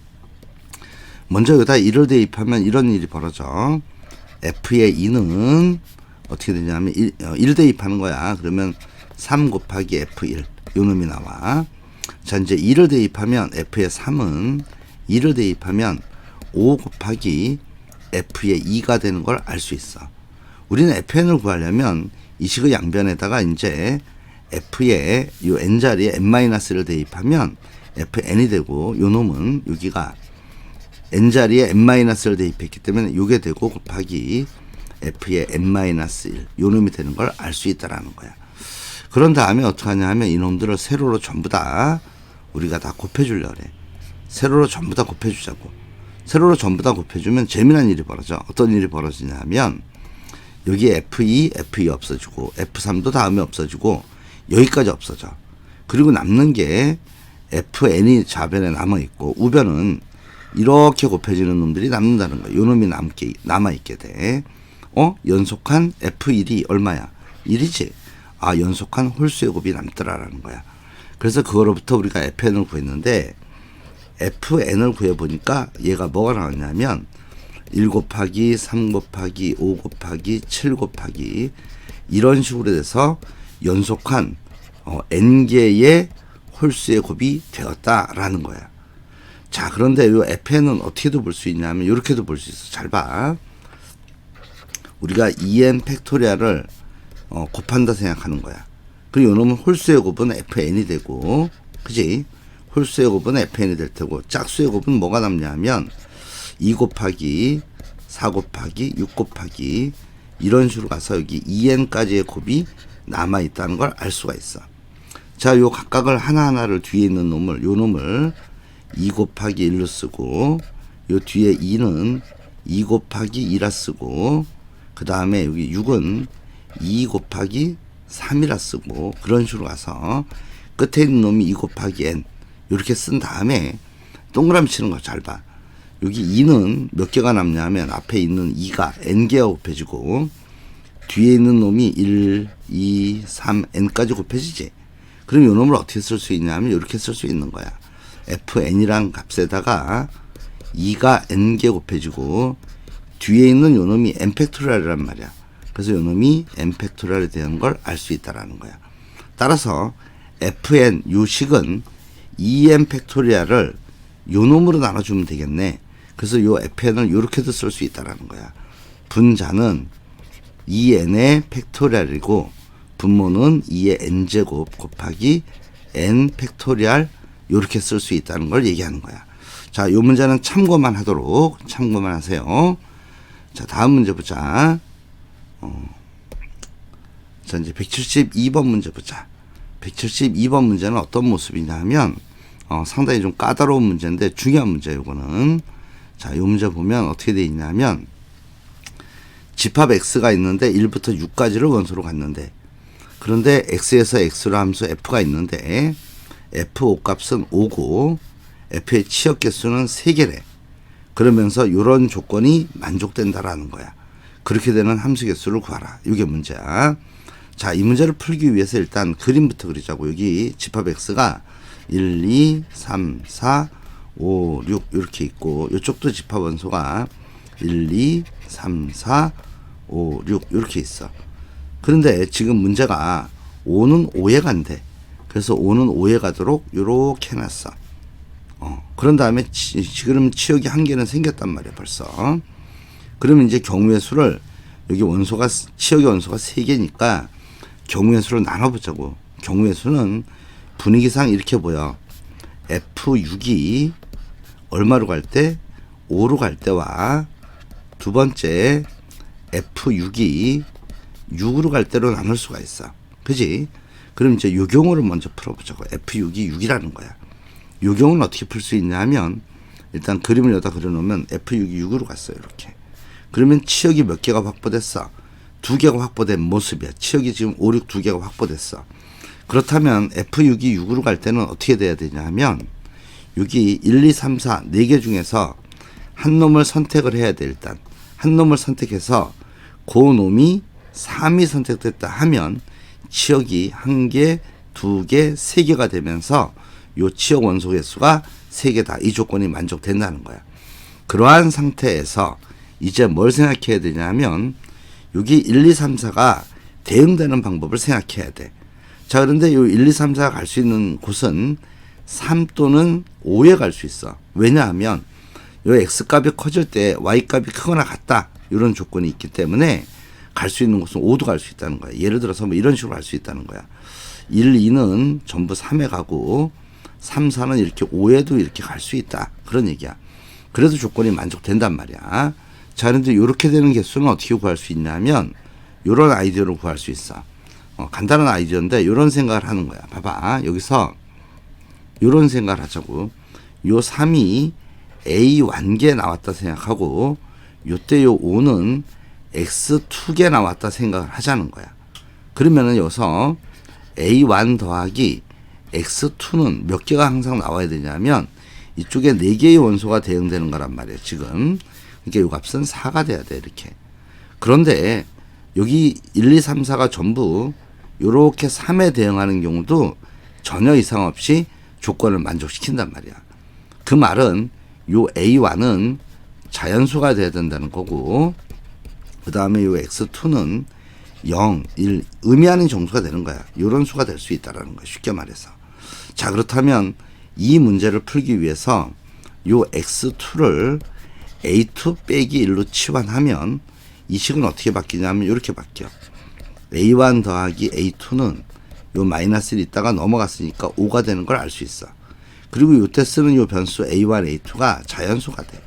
먼저 여기다 1을 대입하면 이런 일이 벌어져. f의 2는 어떻게 되냐면 1 대입하는 거야. 그러면 3 곱하기 f1. 요 놈이 나와. 자, 이제 2를 대입하면 f의 3은 2를 대입하면 5 곱하기 f의 2가 되는 걸 알 수 있어. 우리는 fn을 구하려면 이 식의 양변에다가 이제 f의 요 n자리에 n-를 대입하면 fn이 되고 요 놈은 여기가 n자리에 n-를 대입했기 때문에 요게 되고 곱하기 f의 n-1 요 놈이 되는 걸 알 수 있다라는 거야. 그런 다음에 어떻게 하냐 하면 이놈들을 세로로 전부 다 우리가 다 곱해주려고 그래. 세로로 전부 다 곱해주자고. 세로로 전부 다 곱해주면 재미난 일이 벌어져. 어떤 일이 벌어지냐 하면 여기 F2 없어지고 F3도 다음에 없어지고 여기까지 없어져. 그리고 남는 게 FN이 좌변에 남아있고 우변은 이렇게 곱해지는 놈들이 남는다는 거야. 요 놈이 남아있게 돼. 연속한 F1이 얼마야? 1이지. 아, 연속한 홀수의 곱이 남더라라는 거야. 그래서 그거로부터 우리가 FN을 구했는데 FN을 구해보니까 얘가 뭐가 나왔냐면 1 곱하기 3 곱하기 5 곱하기 7 곱하기 이런 식으로 돼서 연속한 n개의 홀수의 곱이 되었다라는 거야. 자, 그런데 이 FN은 어떻게도 볼 수 있냐면 이렇게도 볼 수 있어. 잘 봐. 우리가 2n 팩토리얼을 곱한다 생각하는 거야. 그리고 이놈은 홀수의 곱은 fn이 되고, 그지? 홀수의 곱은 fn이 될 테고, 짝수의 곱은 뭐가 남냐 하면 2 곱하기 4 곱하기 6 곱하기 이런 식으로 가서 여기 2n까지의 곱이 남아있다는 걸 알 수가 있어. 자, 요 각각을 하나하나를 뒤에 있는 놈을, 요 놈을 2 곱하기 1로 쓰고, 요 뒤에 2는 2 곱하기 2라 쓰고, 그 다음에 여기 6은 2 곱하기 3이라 쓰고, 그런 식으로 가서 끝에 있는 놈이 2 곱하기 n 이렇게 쓴 다음에 동그라미 치는 거 잘 봐. 여기 2는 몇 개가 남냐 하면 앞에 있는 2가 n개가 곱해지고 뒤에 있는 놈이 1, 2, 3, n까지 곱해지지. 그럼 이 놈을 어떻게 쓸 수 있냐 하면 이렇게 쓸 수 있는 거야. fn이란 값에다가 2가 n개 곱해지고 뒤에 있는 요 놈이 n 팩토리얼이란 말이야. 그래서 요 놈이 n 팩토리얼이 되는 걸 알 수 있다라는 거야. 따라서 fn 요 식은 2n 팩토리얼을 요 놈으로 나눠주면 되겠네. 그래서 요 fn을 요렇게도 쓸 수 있다라는 거야. 분자는 2n의 팩토리얼이고 분모는 2의 n제곱 곱하기 n 팩토리얼 요렇게 쓸 수 있다는 걸 얘기하는 거야. 자, 요 문제는 참고만 하도록 참고만 하세요. 자, 다음 문제 보자. 자, 이제 172번 문제 보자. 172번 문제는 어떤 모습이냐 하면 상당히 좀 까다로운 문제인데 중요한 문제예요, 이거는. 자, 이 문제 보면 어떻게 되어 있냐면 집합 x가 있는데 1부터 6까지를 원소로 갔는데, 그런데 x에서 x로 함수 f가 있는데 f5 값은 5고 f의 치역 개수는 3개래. 그러면서 이런 조건이 만족된다라는 거야. 그렇게 되는 함수 개수를 구하라. 이게 문제야. 자, 이 문제를 풀기 위해서 일단 그림부터 그리자고. 여기 집합 x가 1, 2, 3, 4, 5, 6 이렇게 있고, 이쪽도 집합 원소가 1, 2, 3, 4, 5, 6 이렇게 있어. 그런데 지금 문제가 5는 5에 간대. 그래서 5는 5에 가도록 이렇게 해놨어. 그런 다음에 지금 치역이 한 개는 생겼단 말이야 벌써. 그러면 이제 경우의 수를, 여기 원소가 치역의 원소가 3개니까 경우의 수를 나눠보자고. 경우의 수는 분위기상 이렇게 보여. F6이 얼마로 갈 때? 5로 갈 때와 두 번째 F6이 6으로 갈 때로 나눌 수가 있어. 그지? 그럼 이제 요 경우를 먼저 풀어보자고. F6이 6이라는 거야. 요 경우는 어떻게 풀 수 있냐 하면, 일단 그림을 여기다 그려놓으면 F6이 6으로 갔어요. 이렇게. 그러면 치역이 몇 개가 확보됐어? 2개가 확보된 모습이야. 치역이 지금 5, 6 2개가 확보됐어. 그렇다면 F6이 6으로 갈 때는 어떻게 돼야 되냐 하면, 여기 1, 2, 3, 4 4개 중에서 한 놈을 선택을 해야 돼. 일단 한 놈을 선택해서 그 놈이 3이 선택됐다 하면 치역이 1개, 2개, 3개가 되면서 요 치역 원소 개수가 3개다. 이 조건이 만족된다는 거야. 그러한 상태에서 이제 뭘 생각해야 되냐면, 여기 1, 2, 3, 4가 대응되는 방법을 생각해야 돼. 자, 그런데 요 1, 2, 3, 4가 갈 수 있는 곳은 3 또는 5에 갈 수 있어. 왜냐하면 요 x값이 커질 때 y값이 크거나 같다. 이런 조건이 있기 때문에 갈 수 있는 곳은 5도 갈 수 있다는 거야. 예를 들어서 뭐 이런 식으로 갈 수 있다는 거야. 1, 2는 전부 3에 가고 3, 4는 이렇게 5에도 이렇게 갈 수 있다. 그런 얘기야. 그래도 조건이 만족된단 말이야. 자, 그런데 이렇게 되는 개수는 어떻게 구할 수 있냐면, 이런 아이디어로 구할 수 있어. 간단한 아이디어인데 이런 생각을 하는 거야. 봐봐. 여기서 이런 생각을 하자고. 요 3이 A 1개 나왔다 생각하고, 요때 요 5는 X 2개 나왔다 생각을 하자는 거야. 그러면은 여기서 A1 더하기 X2는 몇 개가 항상 나와야 되냐면, 이쪽에 4개의 원소가 대응되는 거란 말이에요, 지금. 그러니까 요 값은 4가 돼야 돼, 이렇게. 그런데 여기 1, 2, 3, 4가 전부 요렇게 3에 대응하는 경우도 전혀 이상 없이 조건을 만족시킨단 말이야. 그 말은 요 A1은 자연수가 돼야 된다는 거고, 그 다음에 요 X2는 0, 1 의미하는 정수가 되는 거야. 요런 수가 될 수 있다라는 거야, 쉽게 말해서. 자, 그렇다면 이 문제를 풀기 위해서 요 X2를 A2 빼기 1로 치환하면 이 식은 어떻게 바뀌냐면 이렇게 바뀌어. A1 더하기 A2는 요 마이너스를 있다가 넘어갔으니까 5가 되는 걸 알 수 있어. 그리고 요때 쓰는 요 변수 A1, A2가 자연수가 돼.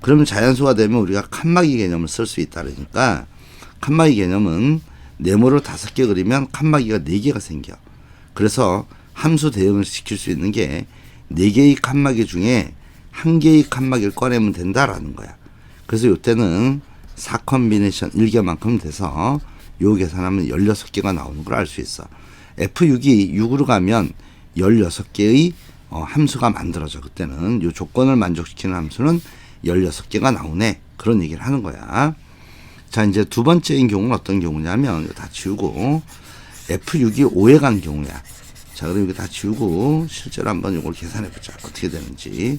그러면 자연수가 되면 우리가 칸막이 개념을 쓸 수 있다. 그러니까 칸막이 개념은 네모를 5개 그리면 칸막이가 4개가 생겨. 그래서 함수 대응을 시킬 수 있는 게 4개의 칸막이 중에 1개의 칸막이를 꺼내면 된다라는 거야. 그래서 요때는 4컴비네이션 1개만큼 돼서 요 계산하면 16개가 나오는 걸 알 수 있어. F6이 6으로 가면 16개의 함수가 만들어져. 그때는 요 조건을 만족시키는 함수는 16개가 나오네. 그런 얘기를 하는 거야. 자, 이제 두 번째인 경우는 어떤 경우냐면, 이거 다 지우고, F6이 5에 간 경우야. 자, 그럼 이거 다 지우고, 실제로 한번 이걸 계산해보자. 어떻게 되는지.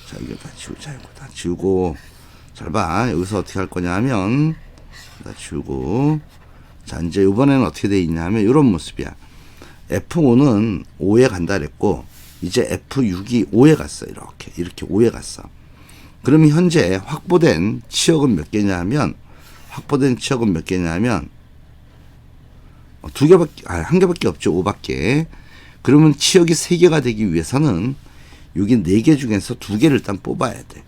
자, 이거 다 지우자. 이거 다 지우고. 잘 봐. 여기서 어떻게 할 거냐 하면, 다 지우고. 자, 이제 이번에는 어떻게 돼 있냐 하면, 이런 모습이야. F5는 5에 간다 그랬고, 이제 F6이 5에 갔어. 이렇게 5에 갔어. 그럼 현재 확보된 치역은 몇 개냐 하면, 확보된 치역은 몇 개냐면, 한 개밖에 없죠. 5밖에. 그러면 치역이 3개가 되기 위해서는 여기 4개 중에서 2개를 일단 뽑아야 돼.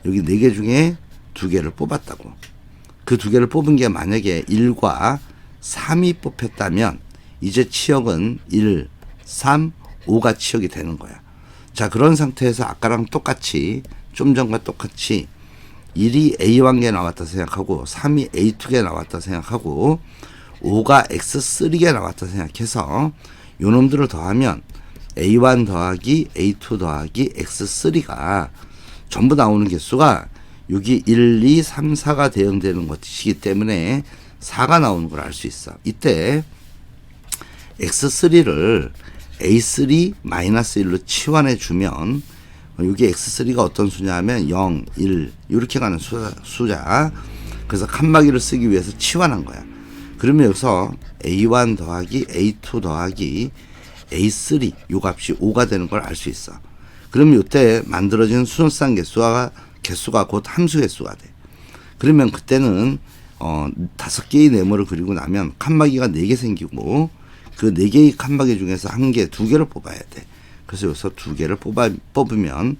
여기 4개 중에 2개를 뽑았다고. 그 2개를 뽑은 게 만약에 1과 3이 뽑혔다면 이제 치역은 1, 3, 5가 치역이 되는 거야. 자, 그런 상태에서 아까랑 똑같이, 좀 전과 똑같이 1이 A1개 나왔다 생각하고 3이 A2개 나왔다 생각하고 5가 X3개 나왔다 생각해서 요 놈들을 더하면 A1 더하기 A2 더하기 X3가 전부 나오는 개수가 여기 1, 2, 3, 4가 대응되는 것이기 때문에 4가 나오는 걸 알 수 있어. 이때 X3를 A3-1로 치환해 주면 여기 X3가 어떤 수냐면 0, 1 이렇게 가는 수자. 그래서 칸막이를 쓰기 위해서 치환한 거야. 그러면 여기서 A1 더하기 A2 더하기 A3 요 값이 5가 되는 걸 알 수 있어. 그러면 이때 만들어진 수소산 개수가 곧 함수 개수가 돼. 그러면 그때는 5개의 네모를 그리고 나면 칸막이가 4개 생기고 그 4개의 칸막이 중에서 1개, 2개를 뽑아야 돼. 그래서 여기서 2개를 뽑으면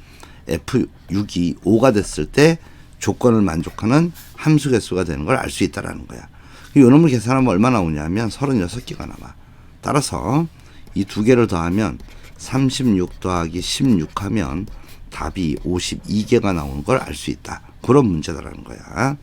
F6이 5가 됐을 때 조건을 만족하는 함수 개수가 되는 걸 알 수 있다라는 거야. 이 놈을 계산하면 얼마 나오냐면 36개가 나와. 따라서 이 2개를 더하면 36 더하기 16 하면 답이 52개가 나오는 걸 알 수 있다. 그런 문제다라는 거야.